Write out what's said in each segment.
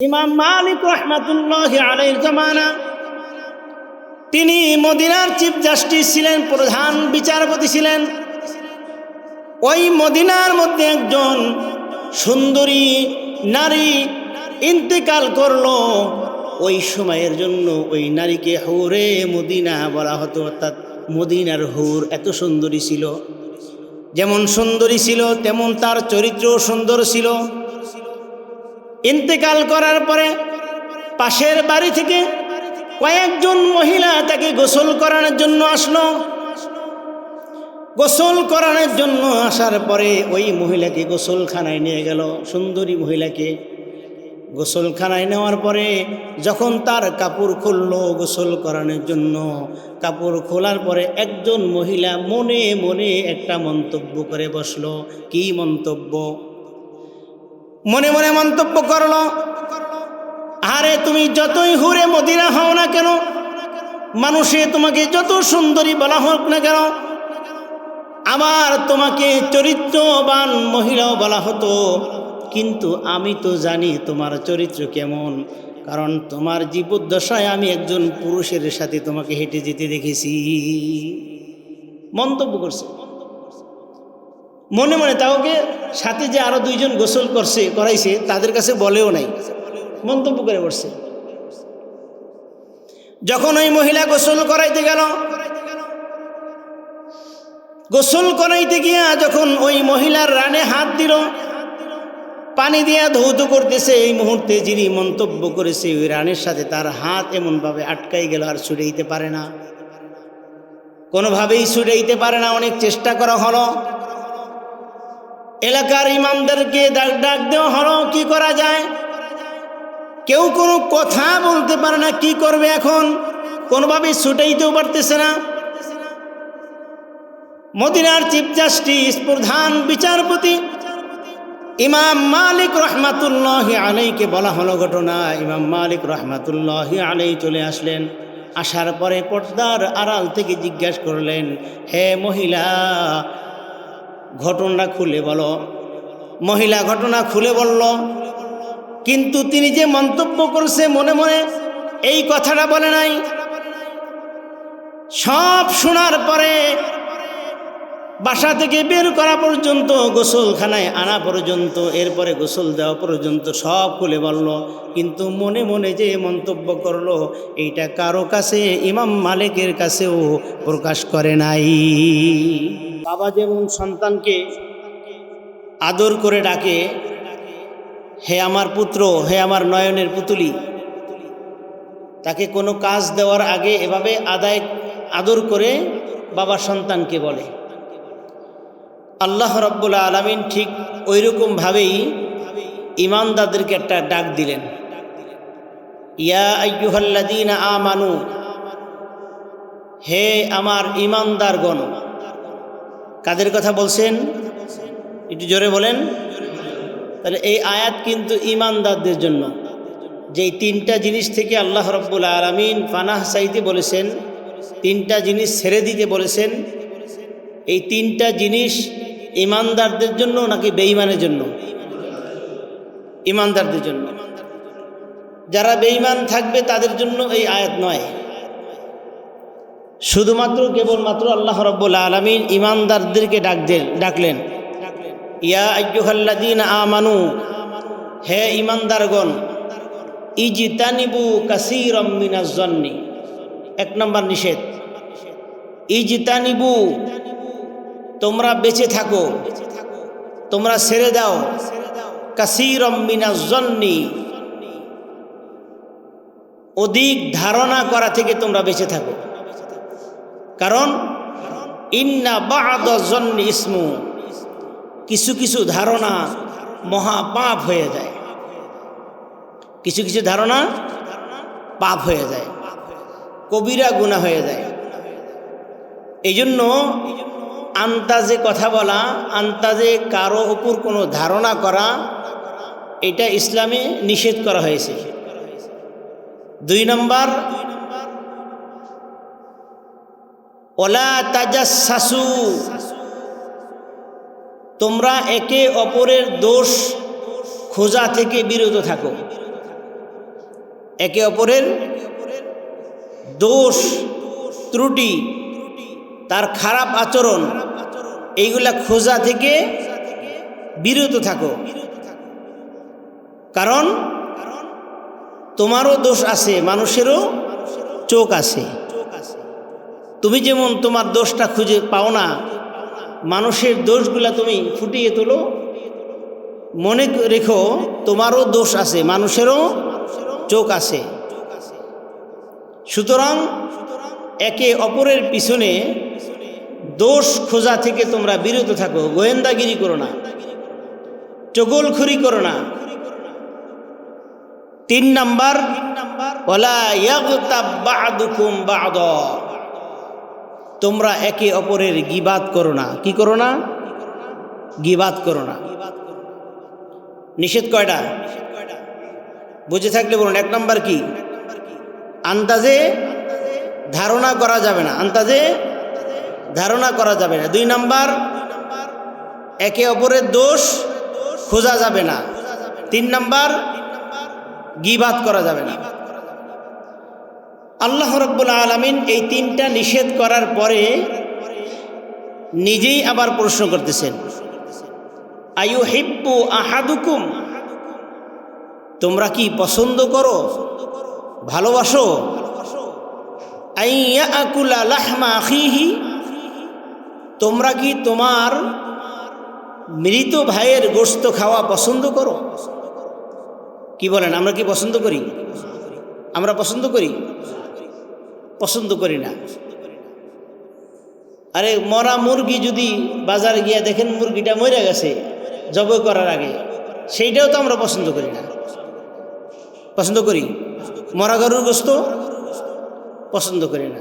ইমাম মালিক রহমাতুল্লাহি আলাইহির জামানা, তিনি মদিনার চিফ জাস্টিস ছিলেন, প্রধান বিচারপতি ছিলেন। ওই মদিনার মধ্যে একজন সুন্দরী নারী ইন্তেকাল করলো। ওই সময়ের জন্য ওই নারীকে হুরে মদিনা বলা হতো, অর্থাৎ মদিনার হুর। এত সুন্দরী ছিল, যেমন সুন্দরী ছিল তেমন তার চরিত্রও সুন্দর ছিল। ইন্তেকাল করার পরে পাশের বাড়ি থেকে কয়েকজন মহিলা তাকে গোসল করানোর জন্য আসলো। গোসল করানোর জন্য আসার পরে ওই মহিলাকে গোসলখানায় নিয়ে গেল। সুন্দরী মহিলাকে গোসলখানায় নেওয়ার পরে যখন তার কাপড় খুললো গোসল করানোর জন্য, কাপড় খোলার পরে একজন মহিলা মনে মনে একটা মন্তব্য করে বসলো। কি মন্তব্য? মনে মনে মন্তব্য করলো, আরে তুমি যতই হুরে মদিনা হও না কেন, মানুষে তোমাকে যত সুন্দরী বলা হোক না কেন, আবার তোমাকে চরিত্রবান মহিলাও বলা হতো, কিন্তু আমি তো জানি তোমার চরিত্র কেমন, কারণ তোমার জীবদ্দশায় আমি একজন পুরুষের সাথে তোমাকে হেঁটে যেতে দেখেছি। মন্তব্য করছে মনে মনে। তাওকে সাথে যে আরো দুইজন গোসল করাইছে তাদের কাছে বলেও নাই, মন্তব্য করে বসছে। যখন ওই মহিলা গোসল করাইতে গেল, গোসল করাইতে গিয়া যখন ওই মহিলার রানে হাত দিল, পানি দিয়া ধৌত করতেছে, এই মুহূর্তে যিনি মন্তব্য করেছে ওই রানের সাথে তার হাত এমনভাবে আটকাই গেল, আর ছুটাইতে পারে না, কোনোভাবেই ছুটাইতে পারে না। অনেক চেষ্টা করা হলো, এলাকার ইমামদেরকে ডাক দেওয়া হলো, কি করা যায়? কেউ কোনো কথা বলতে পারে না, কি করবে এখন? কোনোভাবেই ছুটাইতেও পারতেছে না। মদিনার চিফ জাস্টিস, প্রধান বিচারপতি ইমাম মালিক রহমাতুল্লাহি আলাইহিকে বলা হলো ঘটনা। ইমাম মালিক রহমাতুল্লাহি আলাইহি চলে আসলেন। আসার পরে পর্দার আড়াল থেকে জিজ্ঞাসা করলেন, হে মহিলা, ঘটনা খুলে বলো। মহিলা ঘটনা খুলে বলল, কিন্তু তিনি যে মন্তব্য করছে মনে মনে এই কথাটা বলে নাই। সব শোনার পরে বাসা থেকে বের করা পর্যন্ত, গোসলখানায় আনা পর্যন্ত, এরপরে গোসল দেওয়া পর্যন্ত সব খুলে বলল, কিন্তু মনে মনে যে মন্তব্য করলো এইটা কারো কাছে, ইমাম মালিকের কাছেও প্রকাশ করে নাই। বাবা যেমন সন্তানকে আদর করে ডাকে, হে আমার পুত্র, হে আমার নয়নের পুতুলি, তাকে কোনো কাজ দেওয়ার আগে এভাবে আদর করে বাবা সন্তানকে বলে। আল্লাহ রাব্বুল আলামিন ঠিক ওই রকমভাবেই ঈমানদারদেরকে একটা ডাক দিলেন, ইয়া আইয়ুহাল্লাযীনা আমানু, হে আমার ঈমানদারগণ। কাদের কথা বলছেন? একটু জোরে বলেন। তাহলে এই আয়াত কিন্তু ঈমানদারদের জন্য। যেই তিনটা জিনিস থেকে আল্লাহ রাব্বুল আলামিন পানাহ চাইতে বলেছেন, তিনটা জিনিস ছেড়ে দিতে বলেছেন, এই তিনটা জিনিস ঈমানদারদের জন্য নাকি বেঈমানের জন্য? ঈমানদারদের জন্য। যারা বেঈমান থাকবে তাদের জন্য এই আয়াত নয়। শুধুমাত্র কেবলমাত্র আল্লাহ রাব্বুল আলামিন ঈমানদারদেরকে ডাকলেন, ইয়া আইয়ুহাল্লাযীনা আমানু, হে ঈমানদারগণ, ইজতানিবু কাসীরাম মিনাজ জন্নি। এক নম্বর নিষেধ, ইজতানিবু, তোমরা বেঁচে থাকো, তোমরা ছেড়ে দাও, কাসীরাম মিনাজ জন্নি, অধিক ধারণা করা থেকে তোমরা বেঁচে থাকো। কারণ ইন্না বা'দাজ জন্নি ইসমু, কিছু কিছু ধারণা মহাপাপ হয়ে যায়, কিছু কিছু ধারণা পাপ হয়ে যায়, কবিরা গুনাহ হয়ে যায়। এই জন্য আন্তাজে কথা বলা, আন্তাজে কারো উপর কোনো ধারণা করা, এটা ইসলামে নিষেধ করা হয়েছে। দুই নম্বর, ওয়ালা তাজাসসু, তোমরা একে অপরের দোষ খোঁজা থেকে বিরত থাকো। একে অপরের দোষ ত্রুটি, তার খারাপ আচরণ, এইগুলা খোঁজা থেকে বিরত থাকো। কারণ তোমারও দোষ আছে, মানুষেরও চোখ আছে। তুমি যেমন তোমার দোষটা খুঁজে পাও না, মানুষের দোষগুলা তুমি ফুটিয়ে তোলো। মনে রেখো তোমারও দোষ আছে, মানুষেরও চোখ আছে। সুতরাং একে অপরের পিছনে দোষ খোঁজা থেকে তোমরা বিরত থাকো। গোয়েন্দাগিরি করো না, চগলখড়ি করো না। 3 নাম্বার, ওয়ালা ইয়াগতাব বা'দুকুম বা'দা, তোমরা একে অপরের গীবাত করো না। কি করো না? গীবাত করো না। নিষেধ কয়টা? বুঝে থাকলে বলুন। 1 নাম্বার কি? আন্দাজে ধারণা করা যাবে না, আন্দাজে ধারণা করা যাবে না। 2 নাম্বার, একে অপরের দোষ খোঁজা যাবে না। 3 নাম্বার, গীবাত করা যাবে না। আল্লাহ রাব্বুল আলামিন এই 3টা নিষেধ করার পরে নিজেই আবার প্রশ্ন করতেছেন, আয়ুহিব্বু আহাদুকুম, তোমরা কি পছন্দ করো, ভালোবাসো, আইয়াকুলা লাহমা আখিহি, তোমরা কি তোমার মৃত ভাইয়ের গোশত খাওয়া পছন্দ করো? কি বলেন, আমরা কি পছন্দ করি? আমরা পছন্দ করি? পছন্দ করি না। আরে মরা মুরগি যদি বাজারে গিয়ে দেখেন মুরগিটা মরে গেছে জবাই করার আগে, সেইটাও তো আমরা পছন্দ করি না। পছন্দ করি? মরা গরুর গোশত পছন্দ করি না।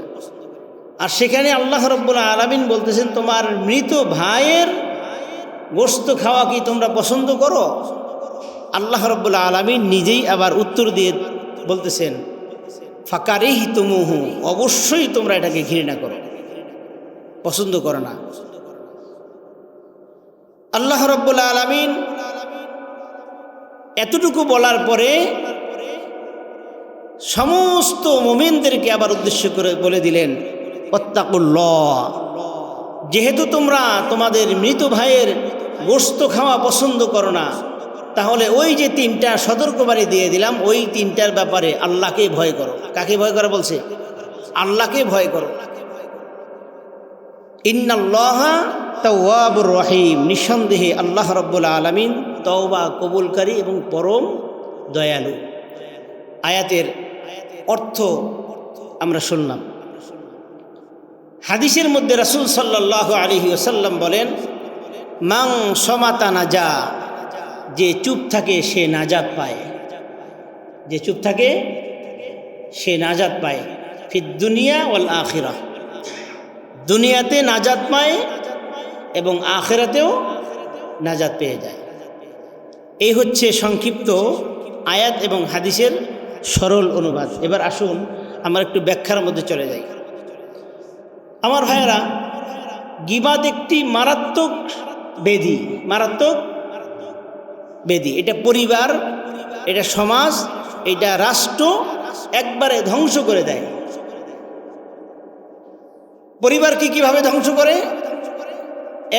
আর সেখানে আল্লাহ রাব্বুল আলামিন বলতেছেন, তোমার মৃত ভাইয়ের গোশত খাওয়া কি তোমরা পছন্দ করো? আল্লাহ রাব্বুল আলামিন নিজেই আবার উত্তর দিয়ে বলতেছেন, ফাকারিহতুমুহু, অবশ্যই তোমরা এটাকে ঘৃণা করো, পছন্দ করো না। আল্লাহ রাব্বুল আলামিন এতটুকু বলার পরে সমস্ত মুমিনদেরকে আবার উদ্দেশ্য করে বলে দিলেন, ওয়াত্তাকুল্লাহ, যেহেতু তোমরা তোমাদের মৃত ভাইয়ের গোশত খাওয়া পছন্দ করো না, তাহলে ওই যে 3টা সতর্কবাণী দিয়ে দিলাম, ওই 3টার ব্যাপারে আল্লাহকে ভয় করো। কাকে ভয় করো বলছে? আল্লাহকে ভয় করো। ইন্নাল্লাহা তাওয়াবুর রহিম, নিঃসন্দেহে আল্লাহ রাব্বুল আলামিন তওবা কবুলকারী এবং পরম দয়ালু। আয়াতের অর্থ আমরা শুনলাম। হাদিসের মধ্যে রাসূল সাল্লাল্লাহু আলাইহি ওয়াসাল্লাম বলেন, মান সমাতা নাজা, যে চুপ থাকে সে নাজাত পায়। যে চুপ থাকে সে নাজাত পায়। ফিদ দুনিয়া ওয়াল আখিরাহ, দুনিয়াতে নাজাত পায় এবং আখিরাতেও নাজাত পেয়ে যায়। এই হচ্ছে সংক্ষিপ্ত আয়াত এবং হাদিসের সরল অনুবাদ। এবার আসুন আমরা একটু ব্যাখ্যার মধ্যে চলে যাই। আমার ভাইয়েরা, গীবাত একটি মারাত্মক ব্যাধি, মারাত্মক ব্যাধি। এটা পরিবার, এটা সমাজ, এটা রাষ্ট্র একবারে ধ্বংস করে দেয়। পরিবারকে কিভাবে ধ্বংস করে?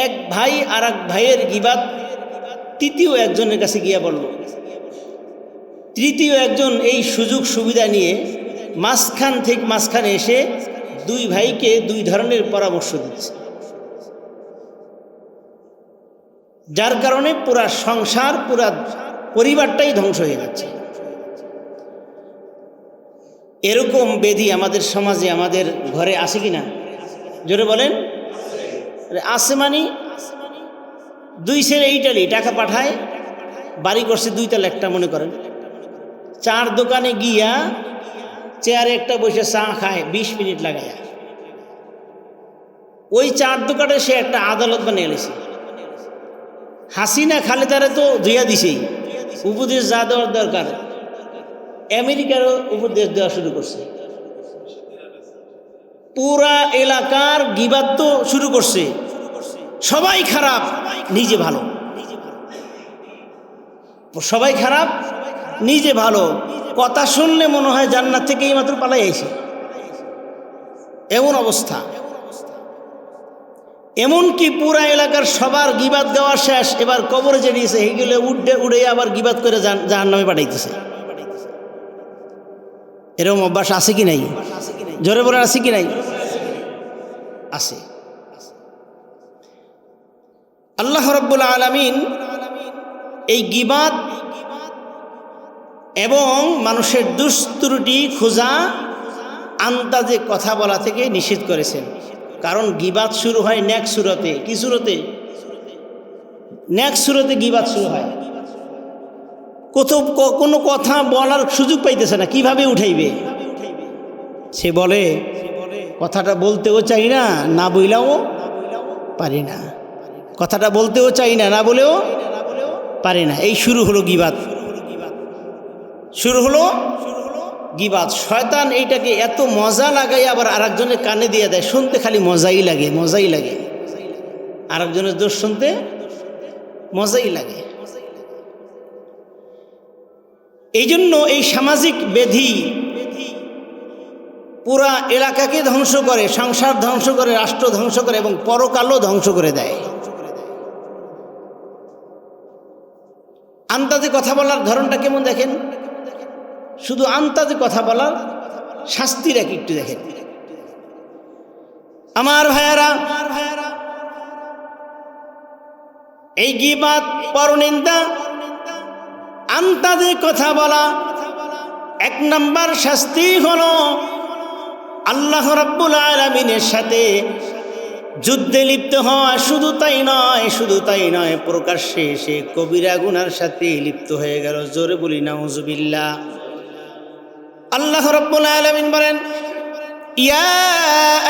এক ভাই আর এক ভাইয়ের গীবাত তৃতীয় একজনের কাছে গিয়ে বলল, তৃতীয় একজন এই সুযোগ সুবিধা নিয়ে মাঝখানে এসে 2 ভাইকে 2 ধরনের পরামর্শ দিচ্ছে, যার কারণে পুরা সংসার, পুরা পরিবারটাই ধ্বংস হয়ে যাচ্ছে। এরকম ব্যাধি আমাদের সমাজে, আমাদের ঘরে আছে কিনা? জোরে বলেন। আছে মানে 2 ছেলে ইটালি টাকা পাঠায়, বাড়ি করছে 2 তলা একটা, মনে করেন 4 দোকানে গিয়া চেয়ারে একটা বসে চা খায় 20 মিনিট লাগায়। ওই 4 দোকানে সে একটা আদালত বানিয়ে এলেছে। হাসিনা খালেদারে তো ধুইয়া দিছেই, উপদেশ যা দেওয়ার দরকার আমেরিকারও উপদেশ দেওয়া শুরু করছে। পুরা এলাকার গীবাত তো শুরু করছে। সবাই খারাপ, নিজে ভালো। সবাই খারাপ, নিজে ভালো। কথা শুনলে মনে হয় জান্নাত থেকে এই মাত্র পালাই আইছে, এমন অবস্থা। এমনকি পুরা এলাকার সবার গিবাত দেওয়া শেষ, এবার কবরে যে দিয়েছে এইগুলো উড়ে আবার গিবাত করে জাহান্নামে পাঠাইতেছে। এরকম অভ্যাস আছে কি নাই? জোরে বলে আছে কি নাই? আছে। আল্লাহ রাব্বুল আলামিন এই গিবাত এবং মানুষের দুষ্ত্রুটি খোঁজা, আন্দাজে কথা বলা থেকে নিষেধ করেছেন। কারণ গিবাত শুরু হয় নেক সুরতে। কি সুরতে? নেক সুরতে গিবাত শুরু হয়। কোনো কথা বলার সুযোগ পাইতেছে না, কিভাবে উঠাইবে? সে বলে কথাটা বলতেও চাই না, না বইলাও পারি না, কথাটা বলতেও চাই না, না বলেও পারি না। এই শুরু হলো গিবাত, শুরু হলো গিবাত। শয়তান এইটাকে এত মজা লাগাই আবার আরেকজনের কানে দিয়ে দেয়, শুনতে খালি মজাই লাগে, মজাই লাগে। আরেকজনের দোষ শুনতে মজাই লাগে। এই জন্য এই সামাজিক ব্যাধি পুরা এলাকাকে ধ্বংস করে, সংসার ধ্বংস করে, রাষ্ট্র ধ্বংস করে এবং পরকালও ধ্বংস করে দেয়। আন্তাজে কথা বলার ধরনটা কেমন দেখেন, শুধু আন্তাজে কথা বলার শাস্তির একটু দেখেন। আমার ভাইয়ারা, এই গীবাত, পরনিন্দা, আন্তাজে কথা বলা, এক নাম্বার শাস্তি হলো আল্লাহ রাব্বুল আলামিনের সাথে যুদ্ধে লিপ্ত হয়। শুধু তাই নয়, প্রকাশ্যে সে কবিরা গুনার সাথে লিপ্ত হয়ে গেল। জোরে বলি নাউজুবিল্লাহ। আল্লাহ রাব্বুল আলামিন বলেন, ইয়া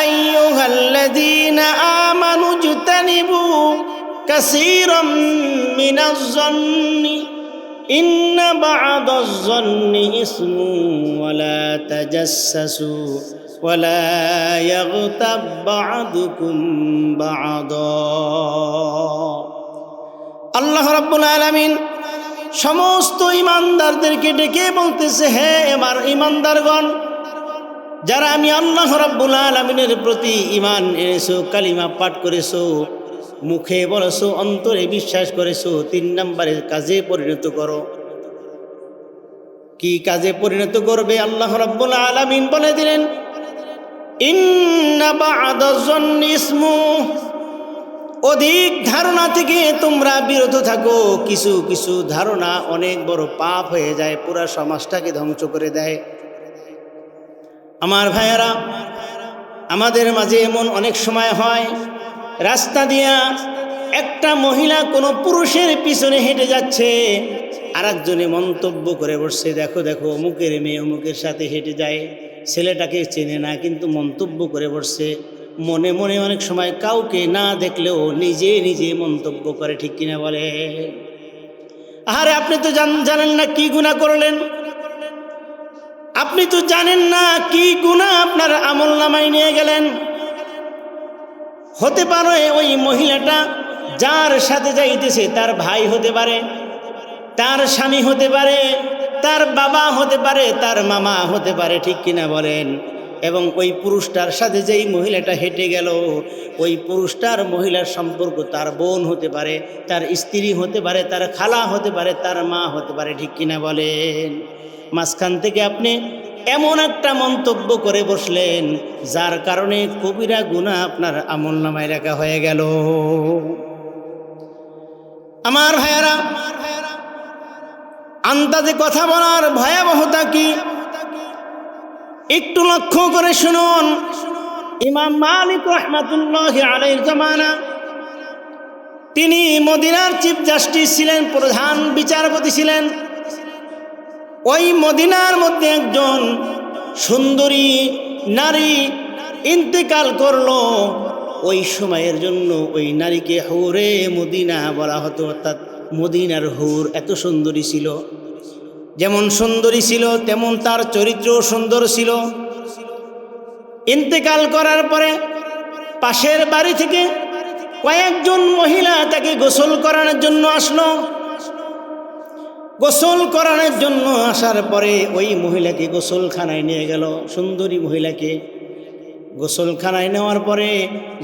আইয়ুহাল্লাযীনা আমানু জতানিবু কাসীরাম মিনাজ-যন্নি ইন্না বা'দাজ-যন্নি ইসমু ওয়া লা তাজাসসু ওয়া লা ইয়াগতাব বা'দুকুম বা'দা। আল্লাহ রাব্বুল আলামিন সমস্ত ইমানদারদেরকে ডেকে বলতেছে, হে আমার ইমানদারগণ, যারা আমি আল্লাহ রাব্বুল আলামিনের প্রতি ঈমান এনেছো, কালিমা পাঠ করেছো, মুখে বলেছো, অন্তরে বিশ্বাস করেছো, 3 নম্বরের কাজে পরিণত করো। কি কাজে পরিণত করবে? আল্লাহ রাব্বুল আলামিন বলে দিলেন, ইন্না বা'দাজ-যন্নি ইসমু, অধিক ধারণা থেকে তোমরা বিরত থাকো। কিছু কিছু ধারণা অনেক বড় পাপ হয়ে যায়, পুরা সমাজটাকে ধ্বংস করে দেয়। আমার ভাইয়েরা, আমাদের মাঝে এমন অনেক সময় হয়, রাস্তা দিয়া একটা মহিলা কোনো পুরুষের পিছনে হেঁটে যাচ্ছে, আর একজনে মন্তব্য করে বসছে, দেখো দেখো অমুকের মেয়ে অমুকের সাথে হেঁটে যায়, ছেলেটাকে চেনে না কিন্তু মন্তব্য করে বসছে। মনে মনে অনেক সময় কাউকে না দেখলেও নিজে নিজে মন্তব্য করে, ঠিক কিনা বলে? আরে আপনি তো জানেন না কি গুনাহ করলেন, আপনি তো জানেন না কি গুনাহ আপনার আমলনামায় নিয়ে গেলেন। হতে পারে ওই মহিলাটা যার সাথে যাইতেছে তার ভাই হতে পারে, তার স্বামী হতে পারে, তার বাবা হতে পারে, তার মামা হতে পারে, ঠিক কিনা বলেন? এবং ওই পুরুষটার সাথে যেই মহিলাটা হেঁটে গেল, ওই পুরুষটার মহিলার সম্পর্ক তার বোন হতে পারে, তার স্ত্রী হতে পারে, তার খালা হতে পারে, তার মা হতে পারে, ঠিক কিনা বলেন? মাঝখান থেকে আপনি এমন একটা মন্তব্য করে বসলেন যার কারণে কবিরা গুনাহ আপনার আমলনামায় রাখা হয়ে গেল। আমার ভাইয়ারা, আন্দাজে কথা বলার ভয়াবহতা কি একটু লক্ষ্য করে শুনুন। ইমাম মালিক রাহমাতুল্লাহি আলাইহির জামানা, তিনি মদিনার চিফ জাস্টিস ছিলেন, প্রধান বিচারপতি ছিলেন। ওই মদিনার মধ্যে একজন সুন্দরী নারী ইন্তেকাল করলো। ওই সময়ের জন্য ওই নারীকে হুরে মদিনা বলা হতো, অর্থাৎ মদিনার হুর। এত সুন্দরী ছিল, যেমন সুন্দরী ছিল তেমন তার চরিত্র সুন্দর ছিল। ইন্তেকাল করার পরে পাশের বাড়ি থেকে কয়েকজন মহিলা তাকে গোসল করানোর জন্য আসলো। গোসল করানোর জন্য আসার পরে ওই মহিলাকে গোসলখানায় নিয়ে গেল, সুন্দরী মহিলাকে গোসলখানায় নেওয়ার পরে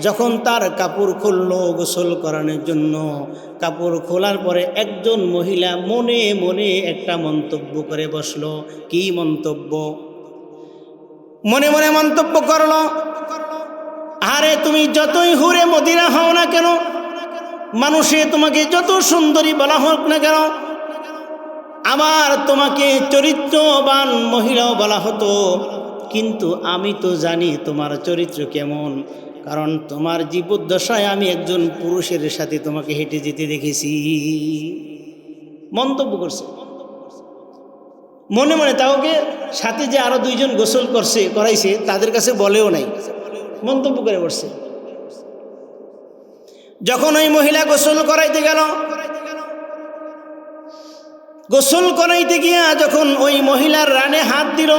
যখন তার কাপড় খুললো গোসল করানোর জন্য, কাপড় খোলার পরে একজন মহিলা মনে মনে একটা মন্তব্য করে বসলো। কি মন্তব্য? মনে মনে মন্তব্য করলো, আরে তুমি যতই হুরে মদিনা হও না কেন, মানুষে তোমাকে যত সুন্দরী বলা হোক না কেন, আবার তোমাকে চরিত্রবান মহিলাও বলা হতো, কিন্তু আমি তো জানি তোমার চরিত্র কেমন, কারণ তোমার জীবদ্দশায় আমি একজন পুরুষের সাথে তোমাকে হেঁটে যেতে দেখেছি। মন্তব্য করছে মনে মনে। তাওকে সাথে যে আরো দুইজন গোসল করাইছে তাদের কাছে বলেও নাই, মন্তব্য করে বসছে। যখন ওই মহিলা গোসল করাইতে গেল, গোসল করাইতে গিয়া যখন ওই মহিলার রানে হাত দিল,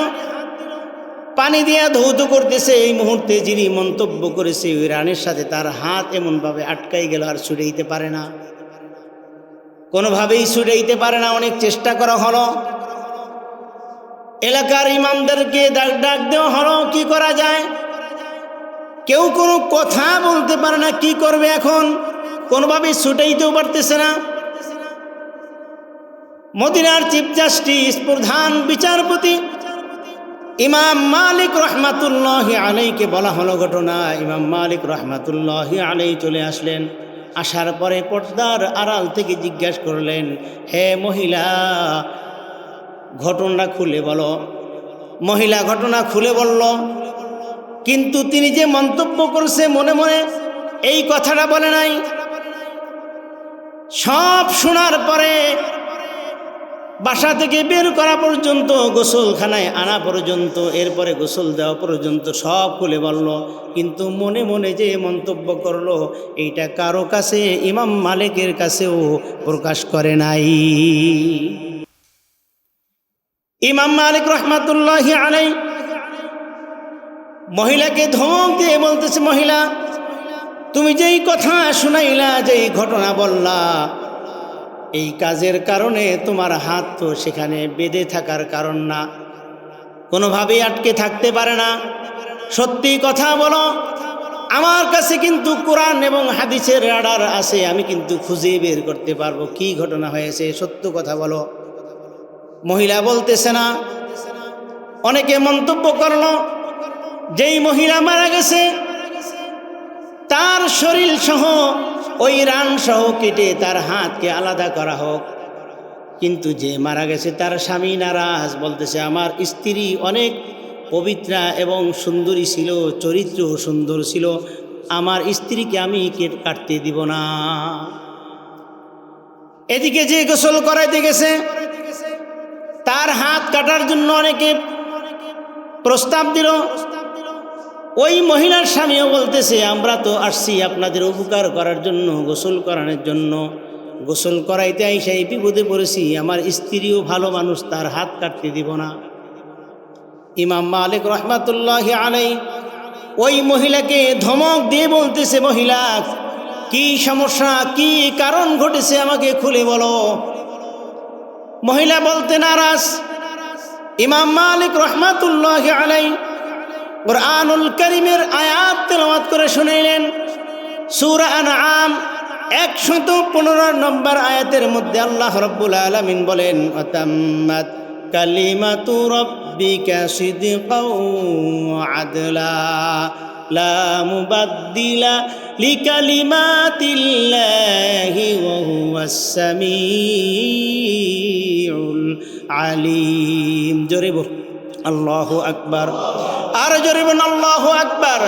পানি দিয়া ধৌত করতেছে, এই মুহূর্তে যিনি মন্তব্য করেছে ওই রানের সাথে তার হাত এমনভাবে আটকাই গেল, আর ছুটাইতে পারে না, কোনোভাবেই ছুটাইতে পারে না। অনেক চেষ্টা করা হলো, এলাকার ইমামদেরকে ডাক দেওয়া হলো, কি করা যায়? কেউ কোনো কথা বলতে পারে না, কি করবে এখন? কোনোভাবেই ছুটাইতেও পারতেছে না। মদিনার চিফ জাস্টিস, প্রধান বিচারপতি ইমাম মালিক রহমাতুল্লাহি আলাইকে বলা হলো ঘটনা। ইমাম মালিক রহমাতুল্লাহি আলাই চলে আসলেন। আসার পরে পর্দার আড়াল থেকে জিজ্ঞাসা করলেন, হে মহিলা, ঘটনা খুলে বলো। মহিলা ঘটনা খুলে বলল, কিন্তু তিনি যে মন্তব্য করছে মনে মনে এই কথাটা বলে নাই। সব শোনার পরে বাসা থেকে বের করা পর্যন্ত, গোসলখানায় আনা পর্যন্ত, এরপরে গোসল দেওয়া পর্যন্ত সব খুলে বলল, কিন্তু মনে মনে যে মন্তব্য করলো এইটা কারো কাছে, ইমাম মালিকের কাছেও প্রকাশ করে নাই। ইমাম মালিক রহমাতুল্লাহি আলাই মহিলাকে ধমক দিয়ে বলতেছে, মহিলা, তুমি যেই কথা শুনাইলা, যেই ঘটনা বললা, এই কাজের কারণে তোমার হাত তো সেখানে বেঁধে থাকার কারণ না, কোনোভাবেই আটকে থাকতে পারে না। সত্যি কথা বলো, আমার কাছে কিন্তু কোরআন এবং হাদিসের রাডার আছে, আমি কিন্তু খুঁজে বের করতে পারবো কি ঘটনা হয়েছে, সত্য কথা বলো। মহিলা বলতেছে না। অনেকে মন্তব্য করলো, যেই মহিলা মারা গেছে তার শরীর সহ ওই রান সহ কেটে তার হাতকে আলাদা করা হোক, কিন্তু যে মারা গেছে তার স্বামী নারাজ, বলতেছে আমার স্ত্রী অনেক পবিত্রা এবং সুন্দরী ছিল, চরিত্র সুন্দর ছিল, আমার স্ত্রীকে আমি কাটতে দিব না। এদিকে যে গোসল করাইতে গেছে তার হাত কাটার জন্য অনেকে প্রস্তাব দিল। ওই মহিলার স্বামীও বলতেছে, আমরা তো আসছি আপনাদের উপকার করার জন্য, গোসল করানোর জন্য, গোসল করাইতে আইসাই বিপদে পড়েছি, আমার স্ত্রীও ভালো মানুষ, তার হাত কাটতে দিব না। ইমাম মালিক রহমাতুল্লাহি আলাই ওই মহিলাকে ধমক দিয়ে বলতেছে, মহিলা, কি সমস্যা, কি কারণ ঘটেছে আমাকে খুলে বলো। মহিলা বলতে নারাজ। ইমাম মালিক রহমাতুল্লাহি আলাই কুরআনুল কারীমের আয়াত তেলাওয়াত করে শুনাইলেন। সূরা আনআম 115 নম্বর আয়াতের মধ্যে আল্লাহ রাব্বুল আলামিন বলেন, আতাম্মাত কালিমাতু রাব্বিকা সিদকাও ওয়া আদলা লা মুবাদদিলা লিকালিমাতিল্লাহি ওয়া হুয়াস সামিউল আলিম। জোরে বল আল্লাহু আকবার। আর জোরে বল আল্লাহু আকবার।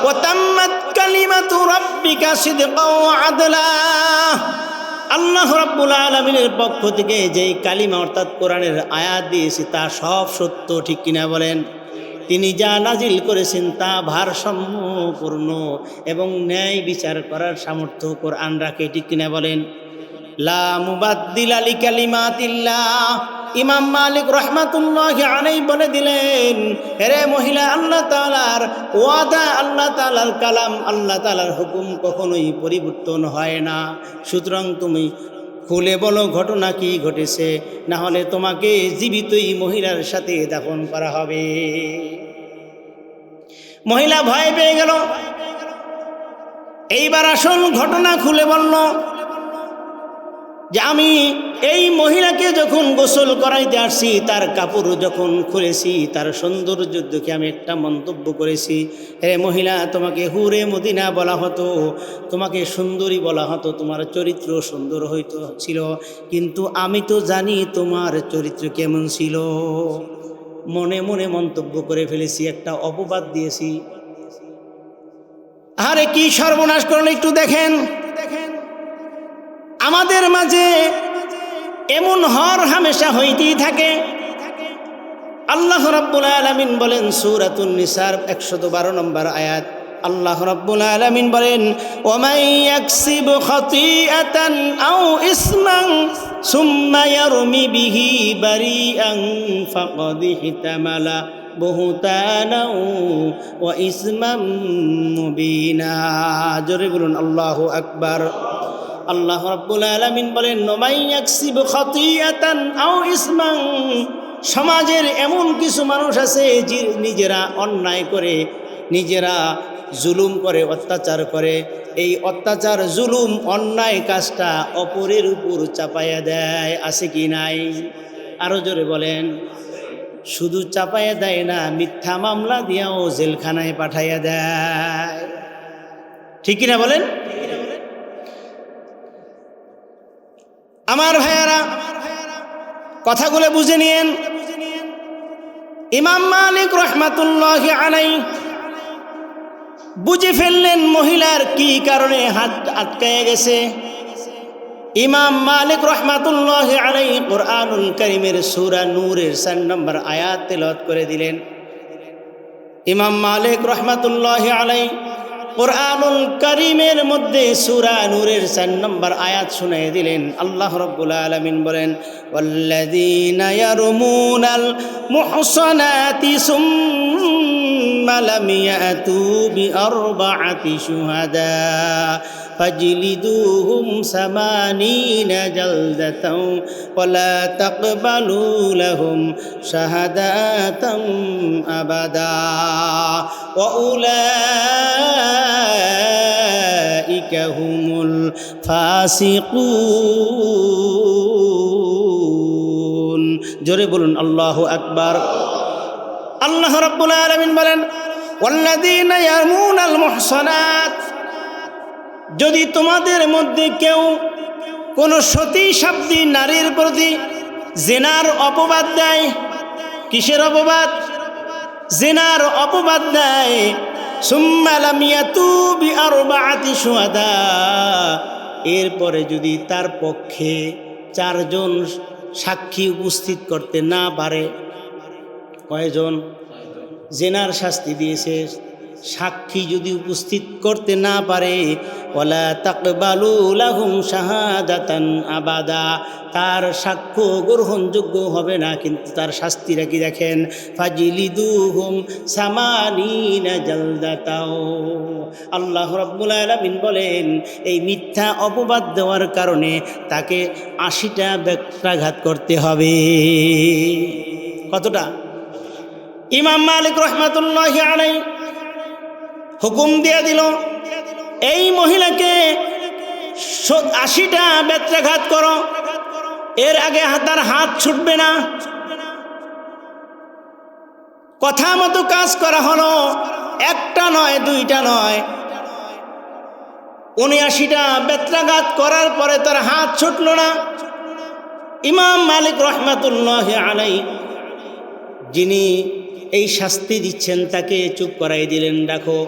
ওয়া তাম্মাত কালিমাতু রাব্বিকা সিদকাও ওয়া আদলা। আল্লাহ রাব্বুল আলামিনের পক্ষ থেকে যেই কালিমা অর্থাৎ কোরআনের আয়াত দিয়েছে তা সব সত্য, ঠিক কিনা বলেন? তিনি যা নাজিল করেছেন তা ভারসাম্যপূর্ণ এবং ন্যায় বিচার করার সামর্থ্য কোরআন রাখে, ঠিক কিনা বলেন? লা মুবাদদিলা লিকালিমাতিল্লাহ। ইমাম মালিক রহমাতুল্লাহি আলাইহি বলে দিলেন, হে মহিলা, আল্লাহ তাআলার ওয়াদা, আল্লাহ তাআলার কালাম, আল্লাহ তাআলার হুকুম কখনোই পরিবর্তন হয় না। সুতরাং তুমি খুলে বলো ঘটনা কি ঘটেছে, না হলে তোমাকে জীবিতই মহিলার সাথে দাফন করা হবে। মহিলা ভয় পেয়ে গেল। এইবার আসল ঘটনা খুলে বলল যে আমি এই মহিলাকে যখন গোসল করাইতে আসছি, তার কাপড় যখন খুলেছি, তার সৌন্দর্য দেখে আমি একটা মন্তব্য করেছি, হে মহিলা, তোমাকে হুরে মদিনা বলা হতো, তোমাকে সুন্দরী বলা হতো, তোমার চরিত্র সুন্দর হইতো ছিল, কিন্তু আমি তো জানি তোমার চরিত্র কেমন ছিল। মনে মনে মন্তব্য করে ফেলেছি, একটা অপবাদ দিয়েছি। আরে কি সর্বনাশ করলো একটু দেখেন। আমাদের মাঝে এমন হর হামেশা হইতেই থাকে। আল্লাহ রাব্বুল আলামিন বলেন সূরাতুন নিসার 112 নম্বর আয়াত, আল্লাহ রাব্বুল আলামিন বলেন, ওয়ামান ইয়াকসিব খাতিআতান আও ইসমান সুম্মা ইয়ারমি বিহি বারিআন ফাকাদ ইহতামালা বুহতানাও ওয়া ইসমান মুবিনা। জোরে বলুন আল্লাহু আকবার। আল্লাহ রাব্বুল আলামিন বলেন, ওয়ামান ইয়াকসিব খাতিআতান আও ইসমান, সমাজের এমন কিছু মানুষ আছে যে নিজেরা অন্যায় করে, নিজেরা জুলুম করে, অত্যাচার করে, এই অত্যাচার জুলুম অন্যায় কাজটা অপরের উপর চাপাইয়া দেয়। আছে কি নাই? আরো জোরে বলেন। শুধু চাপাইয়া দেয় না, মিথ্যা মামলা দিয়াও জেলখানায় পাঠাইয়া দেয়। ঠিক কিনা বলেন? আমার ভাইয়ারা, কথাগুলো বুঝে নিয়েন। ইমাম মালিক রাহমাতুল্লাহি আলাইহি বুঝে ফেললেন মহিলার কি কারণে হাত আটকায় গেছে। ইমাম মালিক রাহমাতুল্লাহি আলাইহি কুরআনুল কারীমের সূরা নূরের 4 নম্বর আয়াত তেলাওয়াত করে দিলেন। ইমাম মালিক রাহমাতুল্লাহি আলাইহি কুরআনুল কারীমের মধ্যে সূরা নূরের 4 নম্বর আয়াত শুনিয়ে দিলেন। আল্লাহ রাব্বুল আলামিন বলেন, ওয়াল্লাযীনা ইয়ারমুনাল মুহসানাতি সুম্মা লাম ইয়াতু বিআরবা'াতি শুহাদা ফাজলিদুহুম 80 জালদাতাও ওয়ালা তাকবালু লাহুম শাহাদাতাম আবাদা ওয়া উলাইকা হুমুল ফাসিকুন। জোরে বলুন আল্লাহু আকবার। আল্লাহ রাব্বুল আলামিন বলেন, ওয়াল্লাযীনা ইয়ারমুনাল মুহসানাত, যদি তোমাদের মধ্যে কেউ কোনো সতী সাধ্বী নারীর প্রতি জিনার অপবাদ দেয়, কিসের অপবাদ? জিনার অপবাদ দেয়, সুম্মা লাম ইয়াতু বিআরবা'াতি শুহাদা, এরপরে যদি তার পক্ষে 4 জন সাক্ষী উপস্থিত করতে না পারে, কয়জন? জিনার শাস্তি দিয়েছে, সাক্ষী যদি উপস্থিত করতে না পারে, ওয়ালা তাকবালু লাহুম শাহাদাতান আবাদা, তার সাক্ষ্য গ্রহণযোগ্য হবে না। কিন্তু তার শাস্তিটা কি দেখেন, ফাজলিদুহুম 80 জালদাতাও। আল্লাহ রাব্বুল আলামিন বলেন, এই মিথ্যা অপবাদ দেওয়ার কারণে তাকে 80টা ব্যত্রাঘাত করতে হবে। কতটা? ইমাম মালিক রাহমাতুল্লাহি আলাইহি হুকুম দিয়ে দিল, এই মহিলাকে 80টা ব্যত্রাঘাত করো, এর আগে তার হাত ছুটবে না। কথা মতো কাজ করা হলো, একটা নয়, 2টা নয়, 79টা ব্যত্রাঘাত করার পরে তার হাত ছুটল না। ইমাম মালিক রাহমাতুল্লাহি আলাইহি যিনি এই শাস্তি দিচ্ছেন তাকে চুপ করাই দিলেন, দেখো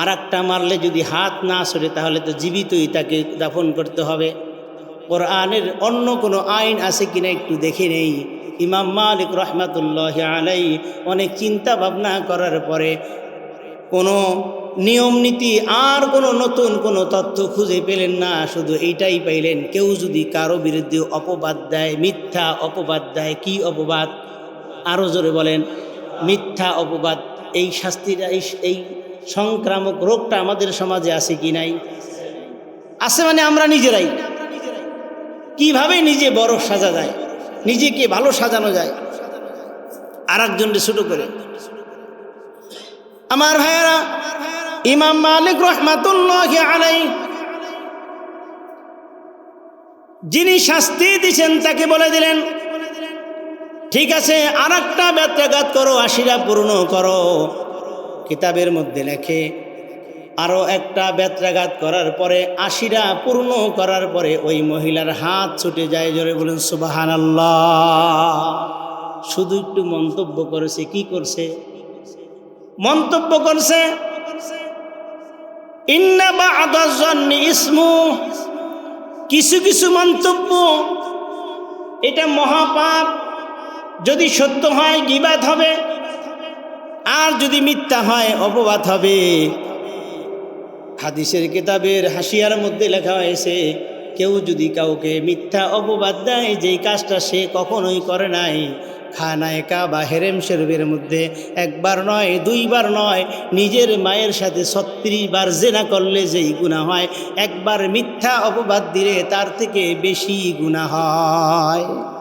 আর একটা মারলে যদি হাত না সরে তাহলে তো জীবিতই তাকে দাফন করতে হবে। কোরআনের অন্য কোনো আইন আছে কিনা একটু দেখে নেই। ইমাম মালিক রাহমাতুল্লাহি আলাইহি অনেক চিন্তা ভাবনা করার পরে কোনো নিয়ম নীতি আর কোনো নতুন কোনো তথ্য খুঁজে পেলেন না, শুধু এইটাই পাইলেন, কেউ যদি কারো বিরুদ্ধে অপবাদ দেয়, মিথ্যা অপবাদ দেয়, কি অপবাদ? আরও জোরে বলেন, মিথ্যা অপবাদ। এই শাস্তিটা, এই সংক্রামক রোগটা আমাদের সমাজে আছে কি নাই? আছে, মানে আমরা নিজেরাই। কিভাবে নিজে বড় সাজা যায়, নিজেকে ভালো সাজানো যায় আর একজনকে ছোট করে। আমার ভাইয়েরা, ইমাম মালিক রাহমাতুল্লাহি আলাইহি যিনি শাস্তি দিয়েছেন তাকে বলে দিলেন, ঠিক আছে আর একটা বেত্রাঘাত করো, 80টা পূর্ণ করো। কিতাবের মধ্যে লেখে আরো একটা বেত্রাঘাত করার পরে 80টা পূর্ণ করার পরে ওই মহিলার হাত ছুটে যায়। জোরে বলেন সুবহানাল্লাহ। শুধু একটু মন্তব্য করেছে। কি করছে? মন্তব্য করছে, ইন্না বা'দাজ জান্নি ইসমু, কিছু কিছু মন্তব্য এটা মহাপাপ। যদি সত্য হয় গীবাত হবে, আর যদি মিথ্যা হয় অপবাদ হবে। হাদিসের কিতাবের হাসিয়ার মধ্যে লেখা হয়েছে, কেউ যদি কাউকে মিথ্যা অপবাদ দেয় যেই কাজটা সে কখনোই করে নাই, খানায়ে কাবা হেরেম শরীফের মধ্যে একবার নয়, দুইবার নয়, নিজের মায়ের সাথে 36 বার জেনা করলে যেই গুনাহ হয়, একবার মিথ্যা অপবাদ দিলে তার থেকে বেশি গুনাহ হয়।